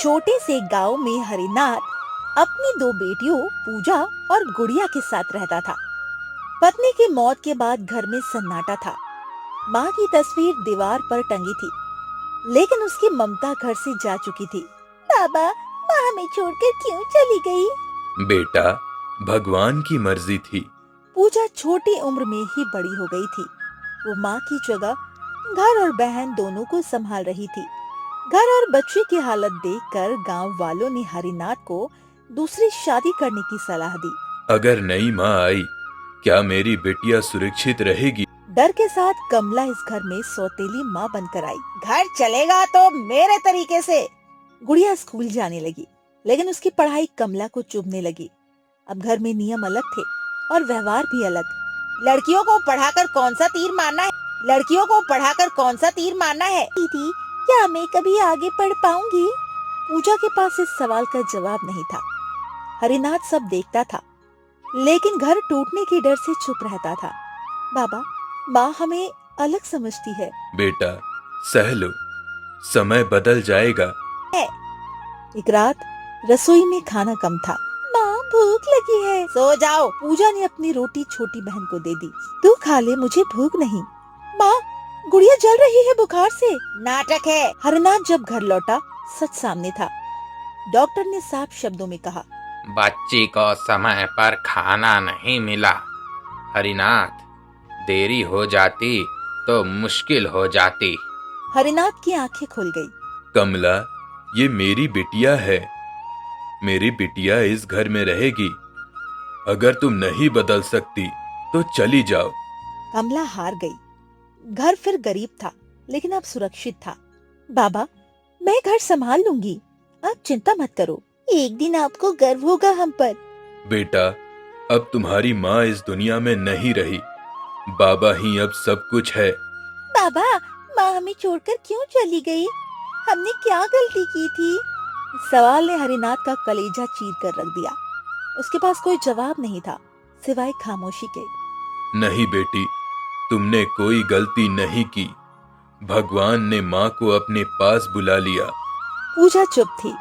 छोटे से गांव में हरिनाथ अपनी दो बेटियों पूजा और गुड़िया के साथ रहता था। पत्नी की मौत के बाद घर में सन्नाटा था। माँ की तस्वीर दीवार पर टंगी थी, लेकिन उसकी ममता घर से जा चुकी थी। बाबा, माँ हमें छोड़कर क्यों चली गई? बेटा, भगवान की मर्जी थी। पूजा छोटी उम्र में ही बड़ी हो गई थी। वो माँ की जगह घर और बहन दोनों को संभाल रही थी। घर और बच्चे की हालत देखकर गांव वालों ने हरिनाथ को दूसरी शादी करने की सलाह दी। अगर नई माँ आई, क्या मेरी बेटिया सुरक्षित रहेगी? डर के साथ कमला इस घर में सौतेली माँ बनकर आई। घर चलेगा तो मेरे तरीके से। गुड़िया स्कूल जाने लगी, लेकिन उसकी पढ़ाई कमला को चुभने लगी। अब घर में नियम अलग थे और व्यवहार भी अलग। लड़कियों को पढ़ाकर कौन सा तीर मारना है? लड़कियों को पढ़ाकर कौन सा तीर मारना है? दीदी, क्या मैं कभी आगे पढ़ पाऊंगी? पूजा के पास इस सवाल का जवाब नहीं था। हरिनाथ सब देखता था, लेकिन घर टूटने के डर से चुप रहता था। बाबा, माँ हमें अलग समझती है। बेटा, सह लो, समय बदल जाएगा। एक रात रसोई में खाना कम था। माँ, भूख लगी है। सो जाओ। पूजा ने अपनी रोटी छोटी बहन को दे दी। तू खा ले, मुझे भूख नहीं। माँ, गुड़िया जल रही है बुखार से। नाटक है। हरनाथ जब घर लौटा, सच सामने था। डॉक्टर ने साफ शब्दों में कहा, बच्ची को समय पर खाना नहीं मिला। हरिनाथ, देरी हो जाती तो मुश्किल हो जाती। हरिनाथ की आंखें खुल गई। कमला, ये मेरी बिटिया है। मेरी बिटिया इस घर में रहेगी। अगर तुम नहीं बदल सकती तो चली जाओ। कमला हार गई। घर फिर गरीब था, लेकिन अब सुरक्षित था। बाबा, मैं घर संभाल लूंगी, आप चिंता मत करो। एक दिन आपको गर्व होगा हम पर। बेटा, अब तुम्हारी माँ इस दुनिया में नहीं रही। बाबा ही अब सब कुछ है। बाबा, माँ हमें छोड़कर क्यों चली गई? हमने क्या गलती की थी? सवाल ने हरिनाथ का कलेजा चीर कर रख दिया। उसके पास कोई जवाब नहीं था, सिवाय खामोशी के। नहीं बेटी, तुमने कोई गलती नहीं की। भगवान ने माँ को अपने पास बुला लिया। पूजा चुप थी।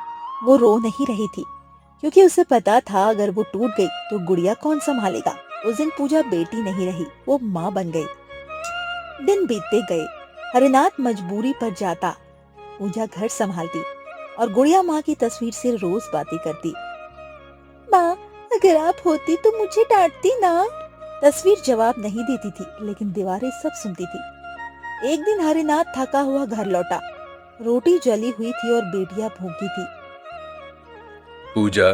वो रो नहीं रही थी, क्योंकि उसे पता था अगर वो टूट गई तो गुड़िया कौन संभालेगा। उस दिन पूजा बेटी नहीं रही, वो माँ बन गई। दिन बीतते गए। हरिनाथ मजबूरी पर जाता, पूजा घर संभालती और गुड़िया माँ की तस्वीर से रोज बातें करती। माँ, अगर आप होती तो मुझे डांटती ना? तस्वीर जवाब नहीं देती थी, लेकिन दीवारें सब सुनती थी। एक दिन हरिनाथ थका हुआ घर लौटा। रोटी जली हुई थी और बेटियां भूखी थी। पूजा,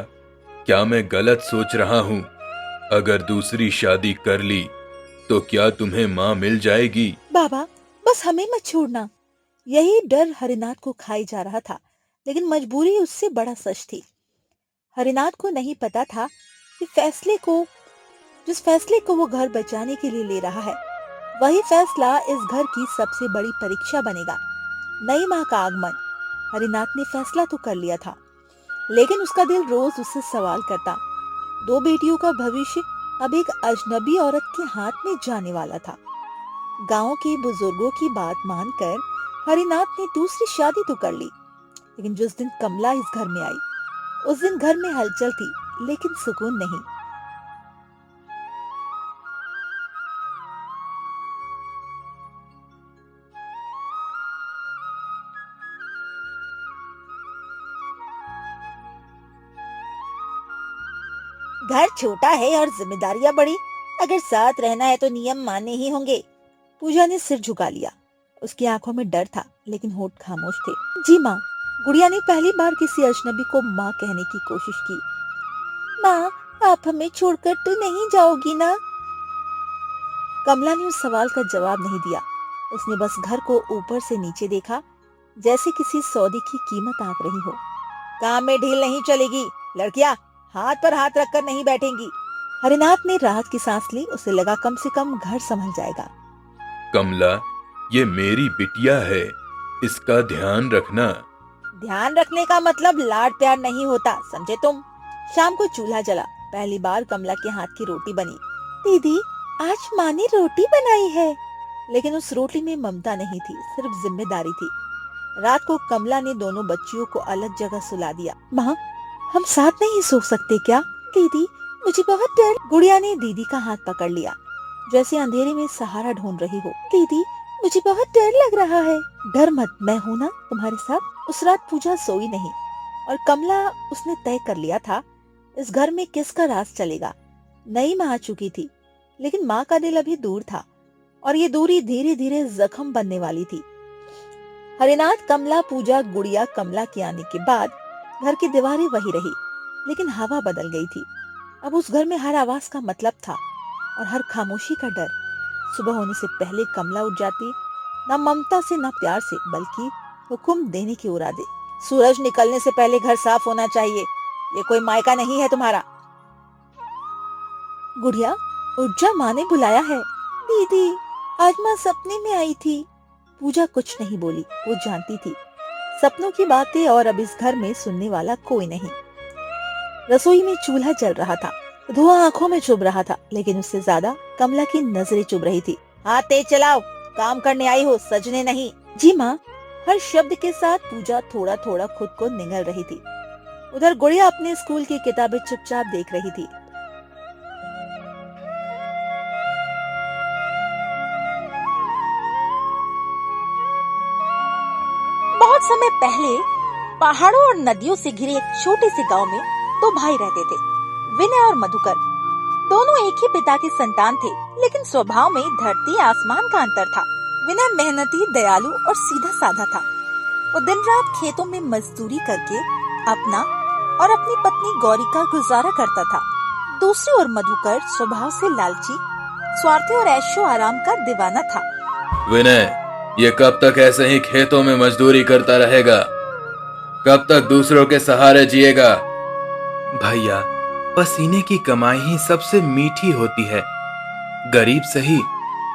क्या मैं गलत सोच रहा हूँ? अगर दूसरी शादी कर ली तो क्या तुम्हें माँ मिल जाएगी? बाबा, बस हमें मत छोड़ना। यही डर हरिनाथ को खाई जा रहा था, लेकिन मजबूरी उससे बड़ा सच थी। हरिनाथ को नहीं पता था कि जिस फैसले को वो घर बचाने के लिए ले रहा है, वही फैसला इस घर की सबसे बड़ी परीक्षा बनेगा। नई माँ का आगमन। हरिनाथ ने फैसला तो कर लिया था, लेकिन उसका दिल रोज उससे सवाल करता। दो बेटियों का भविष्य अब एक अजनबी औरत के हाथ में जाने वाला था। गांव के बुजुर्गों की बात मानकर हरिनाथ ने दूसरी शादी तो कर ली, लेकिन जिस दिन कमला इस घर में आई, उस दिन घर में हलचल थी, लेकिन सुकून नहीं। घर छोटा है और जिम्मेदारियां बड़ी। अगर साथ रहना है तो नियम मानने ही होंगे। पूजा ने सिर झुका लिया। उसकी आंखों में डर था, लेकिन होठ खामोश थे। जी माँ। गुड़िया ने पहली बार किसी अजनबी को माँ कहने की कोशिश की। माँ, आप हमें छोड़कर तो नहीं जाओगी ना? कमला ने उस सवाल का जवाब नहीं दिया। उसने बस घर को ऊपर से नीचे देखा, जैसे किसी सौदे की कीमत आंक रही हो। काम में ढील नहीं चलेगी। लड़कियां हाथ पर हाथ रखकर नहीं बैठेंगी। हरिनाथ ने राहत की सांस ली। उसे लगा कम से कम घर संभल जाएगा। कमला, ये मेरी बिटिया है, इसका ध्यान रखना। ध्यान रखने का मतलब लाड प्यार नहीं होता, समझे तुम? शाम को चूल्हा जला। पहली बार कमला के हाथ की रोटी बनी। दीदी, आज माँ ने रोटी बनाई है। लेकिन उस रोटी में ममता नहीं थी, सिर्फ जिम्मेदारी थी। रात को कमला ने दोनों बच्चियों को अलग जगह सुला दिया। माँ, हम साथ नहीं सो सकते क्या? दीदी, मुझे बहुत डर। गुड़िया ने दीदी का हाथ पकड़ लिया, जैसे अंधेरे में सहारा ढूंढ रही हो। दीदी, मुझे बहुत डर लग रहा है। डर मत, मैं हूँ ना तुम्हारे साथ। उस रात पूजा सोई नहीं और कमला, उसने तय कर लिया था इस घर में किसका राज चलेगा। नई माँ आ चुकी थी, लेकिन माँ का दिल अभी दूर था और ये दूरी धीरे धीरे जख्म बनने वाली थी। हरिनाथ, कमला, पूजा, गुड़िया, कमला के आने के बाद घर की दीवारें वही रही, लेकिन हवा बदल गई थी। अब उस घर में हर आवाज का मतलब था और हर खामोशी का डर। सुबह होने से पहले कमला उठ जाती, न ममता से न प्यार से, बल्कि हुक्म देने के इरादे। सूरज निकलने से पहले घर साफ होना चाहिए, ये कोई मायका नहीं है तुम्हारा। गुड़िया, उठ जा, माँ ने बुलाया है। दीदी, आज माँ सपने में आई थी। पूजा कुछ नहीं बोली, वो जानती थी सपनों की बातें और अब इस घर में सुनने वाला कोई नहीं। रसोई में चूल्हा जल रहा था, धुआं आंखों में चुभ रहा था, लेकिन उससे ज्यादा कमला की नजरें चुभ रही थी। हाथ तेज चलाओ, काम करने आई हो, सजने नहीं। जी माँ। हर शब्द के साथ पूजा थोड़ा थोड़ा खुद को निगल रही थी। उधर गुड़िया अपने स्कूल की किताबें चुपचाप देख रही थी। बहुत समय पहले पहाड़ों और नदियों से घिरे एक छोटे से गांव में दो भाई रहते थे, विनय और मधुकर। दोनों एक ही पिता के संतान थे, लेकिन स्वभाव में धरती आसमान का अंतर था। विनय मेहनती, दयालु और सीधा साधा था। वो दिन रात खेतों में मजदूरी करके अपना और अपनी पत्नी गौरी का गुजारा करता था। दूसरी ओर मधुकर स्वभाव से लालची, स्वार्थी और ऐशो आराम का दीवाना था। विनय, ये कब तक ऐसे ही खेतों में मजदूरी करता रहेगा? कब तक दूसरों के सहारे जिएगा? भैया, पसीने की कमाई ही सबसे मीठी होती है। गरीब सही,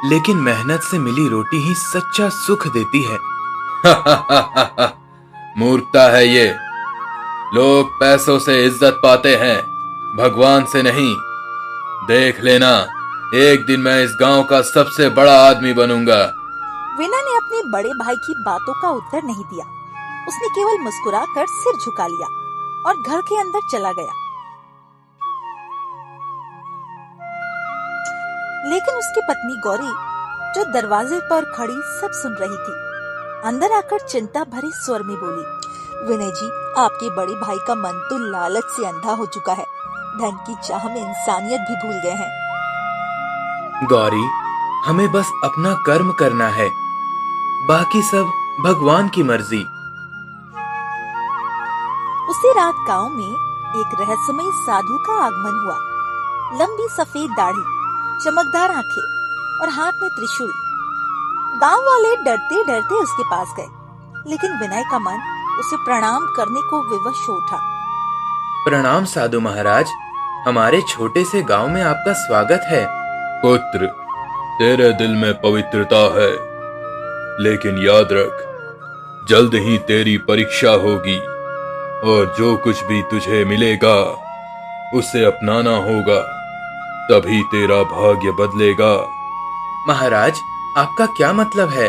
लेकिन मेहनत से मिली रोटी ही सच्चा सुख देती है। मूर्खता है ये। लोग पैसों से इज्जत पाते हैं, भगवान से नहीं। देख लेना, एक दिन मैं इस गांव का सबसे बड़ा आदमी बनूंगा। विनय ने अपने बड़े भाई की बातों का उत्तर नहीं दिया। उसने केवल मुस्कुराकर सिर झुका लिया और घर के अंदर चला गया। लेकिन उसकी पत्नी गौरी, जो दरवाजे पर खड़ी सब सुन रही थी, अंदर आकर चिंता भरे स्वर में बोली, विनय जी, आपके बड़े भाई का मन तो लालच से अंधा हो चुका है। धन की चाह में इंसानियत भी भूल गए हैं। गौरी, हमें बस अपना कर्म करना है, बाकी सब भगवान की मर्जी। उसी रात गांव में एक रहस्यमयी साधु का आगमन हुआ। लंबी सफेद दाढ़ी, चमकदार आंखें और हाथ में त्रिशूल। गांव वाले डरते डरते उसके पास गए, लेकिन विनय का मन उसे प्रणाम करने को विवश हो उठा। प्रणाम साधु महाराज, हमारे छोटे से गांव में आपका स्वागत है। पुत्र, तेरे दिल में पवित्रता है, लेकिन याद रख, जल्द ही तेरी परीक्षा होगी और जो कुछ भी तुझे मिलेगा उसे अपनाना होगा, तभी तेरा भाग्य बदलेगा। महाराज, आपका क्या मतलब है?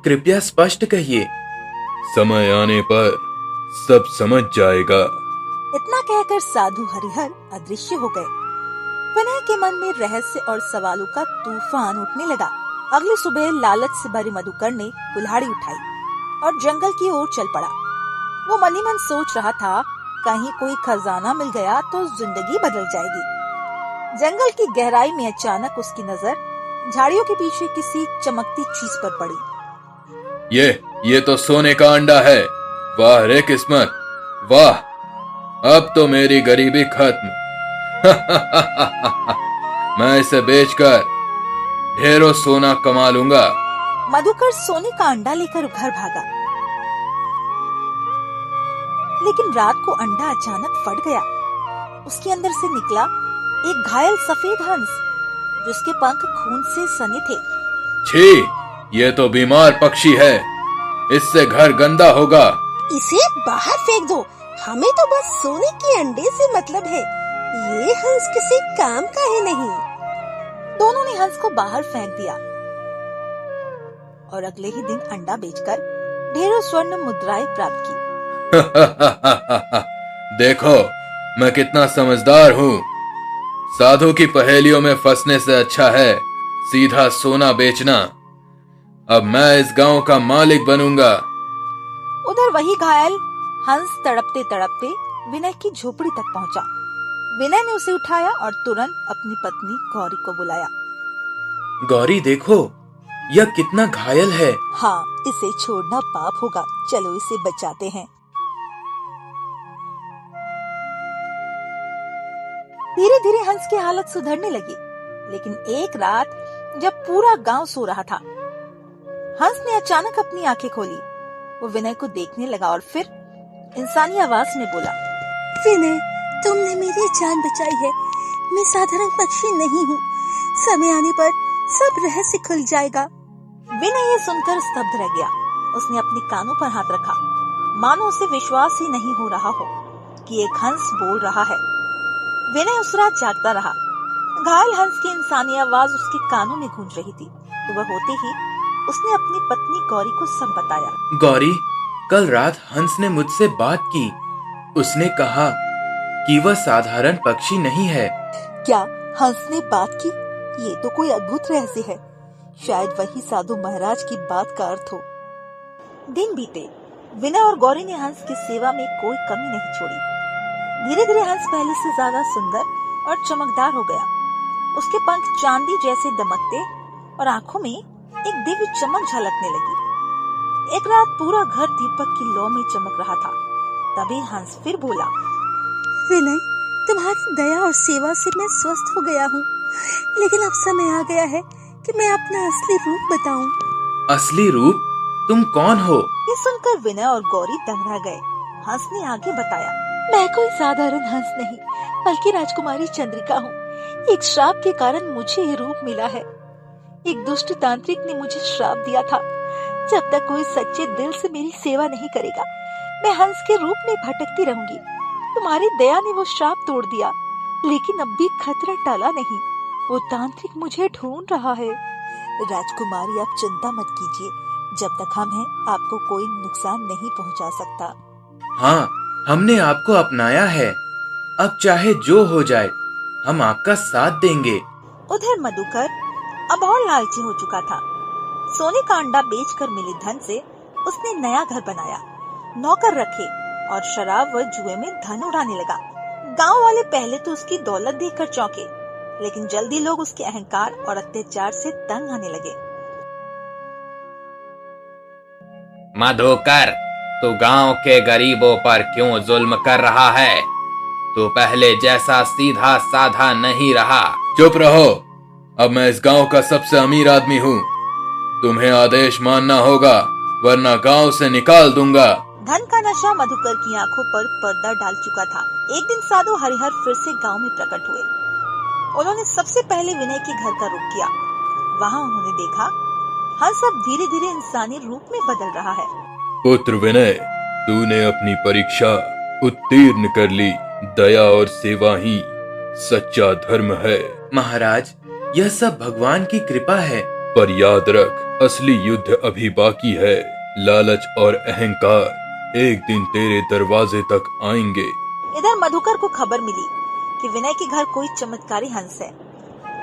कृपया स्पष्ट कहिए। समय आने पर सब समझ जाएगा। इतना कहकर साधु हरिहर अदृश्य हो गए। विनय के मन में रहस्य और सवालों का तूफान उठने लगा। अगली सुबह लालच से भरी मधुकर ने कुल्हाड़ी उठाई और जंगल की ओर चल पड़ा। वो मन ही मन सोच रहा था, कहीं कोई खजाना मिल गया तो जिंदगी बदल जाएगी। जंगल की गहराई में अचानक उसकी नजर झाड़ियों के पीछे किसी चमकती चीज पर पड़ी। ये तो सोने का अंडा है। वाह रे किस्मत, वाह, अब तो मेरी गरीबी खत्म। मैं इसे बेचकर ढेरों सोना कमा लूंगा। मधुकर सोने का अंडा लेकर घर भागा, लेकिन रात को अंडा अचानक फट गया। उसके अंदर से निकला एक घायल सफेद हंस, जिसके पंख खून से सने थे। छी, ये तो बीमार पक्षी है, इससे घर गंदा होगा। इसे बाहर फेंक दो, हमें तो बस सोने के अंडे से मतलब है। ये हंस किसी काम का ही नहीं। दोनों ने हंस को बाहर फेंक दिया और अगले ही दिन अंडा बेचकर ढेरों स्वर्ण मुद्राएं प्राप्त की। देखो मैं कितना समझदार हूँ। साधु की पहेलियों में फंसने से अच्छा है सीधा सोना बेचना। अब मैं इस गांव का मालिक बनूंगा। उधर वही घायल हंस तड़पते तड़पते विनय की झोपड़ी तक पहुंचा। विनय ने उसे उठाया और तुरंत अपनी पत्नी गौरी को बुलाया। गौरी देखो यह कितना घायल है। हाँ, इसे छोड़ना पाप होगा, चलो इसे बचाते हैं। धीरे धीरे हंस की हालत सुधरने लगी, लेकिन एक रात जब पूरा गांव सो रहा था, हंस ने अचानक अपनी आंखें खोली। वो विनय को देखने लगा और फिर इंसानी आवाज में बोला, विनय, तुमने मेरी जान बचाई है। मैं साधारण पक्षी नहीं हूँ। समय आने पर सब रहस्य खुल जाएगा। विनय ये सुनकर स्तब्ध रह गया। उसने अपने कानों पर हाथ रखा, मानो उसे विश्वास ही नहीं हो रहा हो कि एक हंस बोल रहा है। विनय उस रात जागता रहा। घायल हंस की इंसानी आवाज उसके कानों में गूंज रही थी। सुबह होते ही उसने अपनी पत्नी गौरी को सब बताया। गौरी, कल रात हंस ने मुझसे बात की। उसने कहा कि वह साधारण पक्षी नहीं है। क्या हंस ने बात की? ये तो कोई अद्भुत रहस्य है। शायद वही साधु महाराज की बात का अर्थ हो। दिन बीते, विनय और गौरी ने हंस की सेवा में कोई कमी नहीं छोड़ी। धीरे धीरे हंस पहले से ज्यादा सुंदर और चमकदार हो गया। उसके पंख चांदी जैसे दमकते और आंखों में एक दिव्य चमक झलकने लगी। एक रात पूरा घर दीपक की लौ में चमक रहा था। तभी हंस फिर बोला, विनय, तुम्हारी दया और सेवा से मैं स्वस्थ हो गया हूँ, लेकिन अब समय आ गया है कि मैं अपना असली रूप बताऊं। असली रूप? तुम कौन हो? ये सुनकर विनय और गौरी दंग रह गए। हंस ने आगे बताया, मैं कोई साधारण हंस नहीं, बल्कि राजकुमारी चंद्रिका हूँ। एक श्राप के कारण मुझे ये रूप मिला है। एक दुष्ट तांत्रिक ने मुझे श्राप दिया था, जब तक कोई सच्चे दिल से मेरी सेवा नहीं करेगा, मैं हंस के रूप में भटकती रहूंगी। तुम्हारी दया ने वो श्राप तोड़ दिया, लेकिन अब भी खतरा टला नहीं। वो तांत्रिक मुझे ढूंढ रहा है। राजकुमारी, आप चिंता मत कीजिए। जब तक हम हैं, आपको कोई नुकसान नहीं पहुंचा सकता। हाँ, हमने आपको अपनाया है। अब चाहे जो हो जाए, हम आपका साथ देंगे। उधर मधुकर अब और लालची हो चुका था। सोने का अंडा बेचकर मिले धन से उसने नया घर बनाया, नौकर रखे और शराब व जुए में धन उड़ाने लगा। गांव वाले पहले तो उसकी दौलत देखकर चौंके, लेकिन जल्दी लोग उसके अहंकार और अत्याचार से तंग आने लगे। मधुकर, तू गांव के गरीबों पर क्यों जुल्म कर रहा है? तू पहले जैसा सीधा साधा नहीं रहा। चुप रहो। अब मैं इस गांव का सबसे अमीर आदमी हूँ। तुम्हें आदेश मानना होगा, वरना गांव से निकाल दूंगा। धन का नशा मधुकर की आंखों पर पर्दा डाल चुका था। एक दिन साधु हरिहर फिर से गांव में प्रकट हुए। उन्होंने सबसे पहले विनय के घर का रुख किया। वहाँ उन्होंने देखा हंस अब धीरे धीरे इंसानी रूप में बदल रहा है। पुत्र विनय, तूने अपनी परीक्षा उत्तीर्ण कर ली। दया और सेवा ही सच्चा धर्म है। महाराज, यह सब भगवान की कृपा है। पर याद रख, असली युद्ध अभी बाकी है। लालच और अहंकार एक दिन तेरे दरवाजे तक आएंगे। इधर मधुकर को खबर मिली कि विनय के घर कोई चमत्कारी हंस है।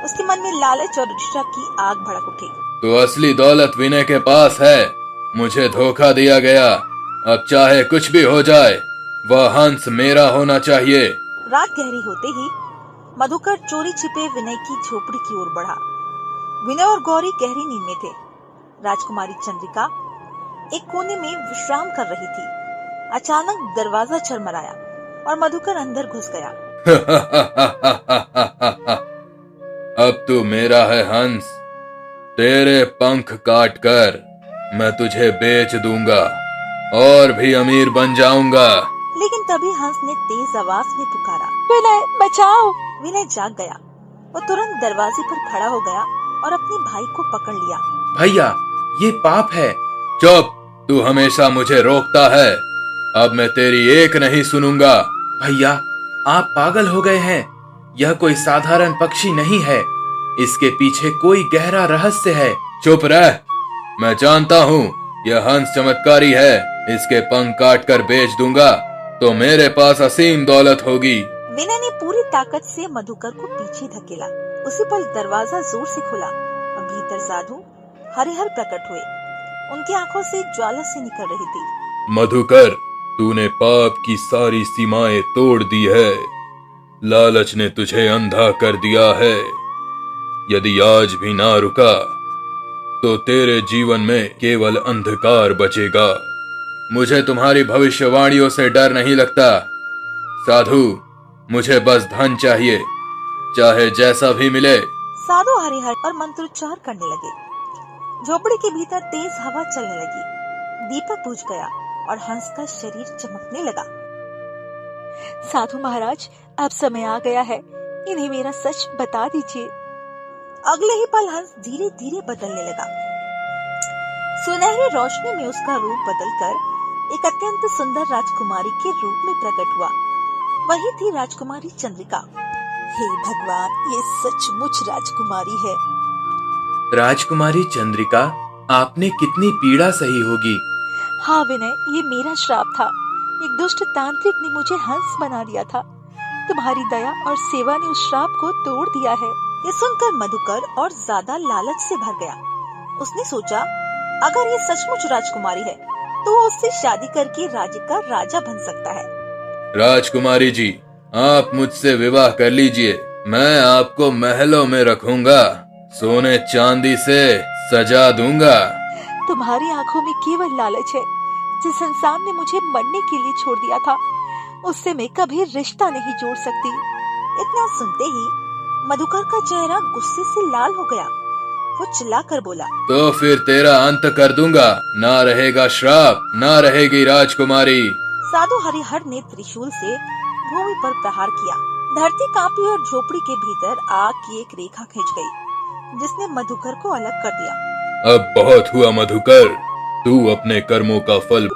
उसके मन में लालच और ईर्ष्या की आग भड़क उठी। तो असली दौलत विनय के पास है। मुझे धोखा दिया गया। अब चाहे कुछ भी हो जाए, वह हंस मेरा होना चाहिए। रात गहरी होते ही मधुकर चोरी छिपे विनय की झोपड़ी की ओर बढ़ा। विनय और गौरी गहरी नींद में थे। राजकुमारी चंद्रिका एक कोने में विश्राम कर रही थी। अचानक दरवाजा चरमराया और मधुकर अंदर घुस गया। अब तू मेरा है हंस। तेरे पंख काटकर मैं तुझे बेच दूंगा और भी अमीर बन जाऊंगा। लेकिन तभी हंस ने तेज आवाज में पुकारा, विनय बचाओ। विनय जाग गया। वो तुरंत दरवाजे पर खड़ा हो गया और अपने भाई को पकड़ लिया। भैया, ये पाप है। चुप, तू हमेशा मुझे रोकता है। अब मैं तेरी एक नहीं सुनूंगा। भैया, आप पागल हो गए हैं। यह कोई साधारण पक्षी नहीं है। इसके पीछे कोई गहरा रहस्य है। चुप रह। मैं जानता हूँ यह हंस चमत्कारी है, इसके पंख काट कर बेच दूंगा तो मेरे पास असीम दौलत होगी। विनय ने पूरी ताकत से मधुकर को पीछे धकेला। उसी पल दरवाजा जोर से खुला और भीतर साधु हरिहर प्रकट हुए। उनकी आंखों से ज्वाला सी निकल रही थी। मधुकर, तूने पाप की सारी सीमाएं तोड़ दी है। लालच ने तुझे अंधा कर दिया है। यदि आज भी ना रुका तो तेरे जीवन में केवल अंधकार बचेगा। मुझे तुम्हारी भविष्यवाणियों से डर नहीं लगता। साधु, मुझे बस धन चाहिए, चाहे जैसा भी मिले। साधु हरिहर और मंत्रोच्चार करने लगे। झोपड़ी के भीतर तेज हवा चलने लगी। दीपक बुझ गया और हंस का शरीर चमकने लगा। साधु महाराज, अब समय आ गया है, इन्हें मेरा सच बता दीजिए। अगले ही पल हंस धीरे धीरे बदलने लगा। सुनहरी रोशनी में उसका रूप बदलकर एक अत्यंत सुंदर राजकुमारी के रूप में प्रकट हुआ। वही थी राजकुमारी चंद्रिका। हे भगवान, ये सचमुच राजकुमारी है। राजकुमारी चंद्रिका, आपने कितनी पीड़ा सही होगी। हाँ विनय, ये मेरा श्राप था। एक दुष्ट तांत्रिक ने मुझे हंस बना दिया था। तुम्हारी दया और सेवा ने उस श्राप को तोड़ दिया है। ये सुनकर मधुकर और ज्यादा लालच से भर गया। उसने सोचा, अगर ये सचमुच राजकुमारी है तो वो उससे शादी करके राज्य का राजा बन सकता है। राजकुमारी जी, आप मुझसे विवाह कर लीजिए। मैं आपको महलों में रखूंगा, सोने चांदी से सजा दूंगा। तुम्हारी आंखों में केवल लालच है। जिस इंसान ने मुझे मरने के लिए छोड़ दिया था, उससे मैं कभी रिश्ता नहीं जोड़ सकती। इतना सुनते ही मधुकर का चेहरा गुस्से से लाल हो गया। वो चिल्लाकर बोला, तो फिर तेरा अंत कर दूंगा। ना रहेगा श्राप, ना रहेगी राजकुमारी। साधु हरिहर ने त्रिशूल से भूमि पर प्रहार किया। धरती कांपी और झोपड़ी के भीतर आग की एक रेखा खींच गई, जिसने मधुकर को अलग कर दिया। अब बहुत हुआ मधुकर, तू अपने कर्मों का फल